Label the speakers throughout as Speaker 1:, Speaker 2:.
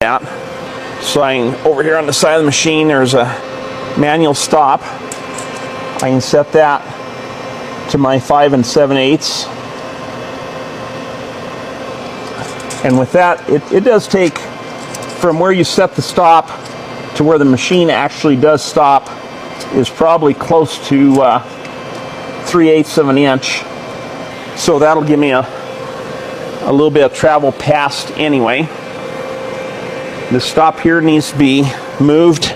Speaker 1: that. So over here on the side of the machine, there's a manual stop. I can set that to my 5 7/8. And with that, it does take from where you set the stop to where the machine actually does stop is probably close to 3/8 of an inch. So that'll give me a little bit of travel past anyway. The stop here needs to be moved,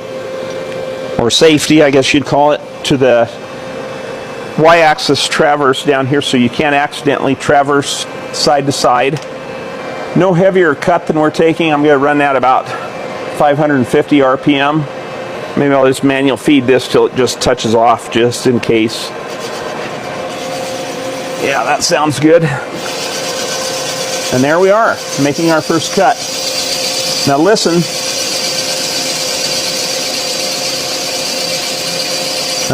Speaker 1: or safety, I guess you'd call it, to the Y-axis traverse down here so you can't accidentally traverse side to side. No heavier cut than we're taking. I'm going to run that about 550 RPM. Maybe I'll just manual feed this till it just touches off, just in case. Yeah, that sounds good. And there we are, making our first cut. Now listen.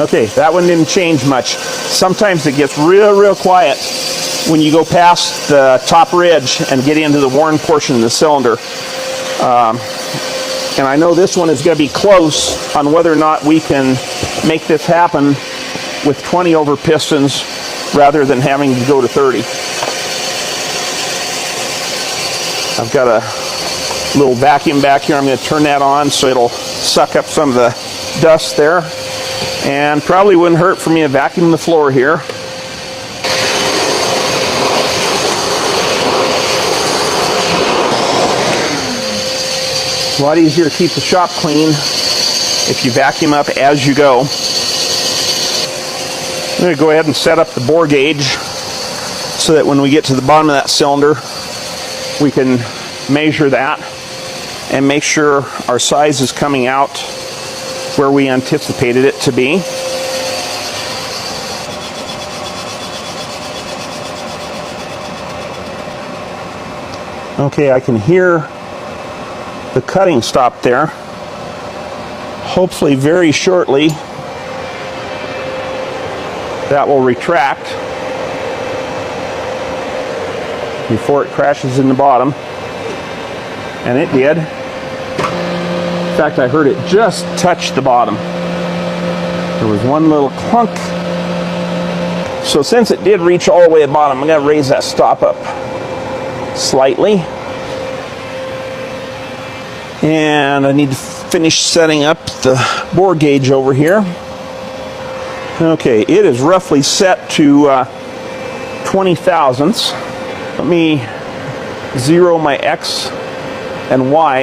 Speaker 1: Okay, that one didn't change much. Sometimes it gets real quiet when you go past the top ridge and get into the worn portion of the cylinder. And I know this one is going to be close on whether or not we can make this happen with 20 over pistons rather than having to go to 30. I've got a little vacuum back here. I'm going to turn that on so it'll suck up some of the dust there. And probably wouldn't hurt for me to vacuum the floor here. A lot easier to keep the shop clean if you vacuum up as you go. I'm going to go ahead and set up the bore gauge so that when we get to the bottom of that cylinder, we can measure that and make sure our size is coming out where we anticipated it to be. Okay, I can hear the cutting stop there. Hopefully very shortly that will retract before it crashes in the bottom. And it did. In fact, I heard it just touch the bottom. There was one little clunk. So since it did reach all the way to the bottom, I'm going to raise that stop up slightly. And I need to finish setting up the bore gauge over here. Okay, it is roughly set to 20 thousandths. Let me zero my X and Y.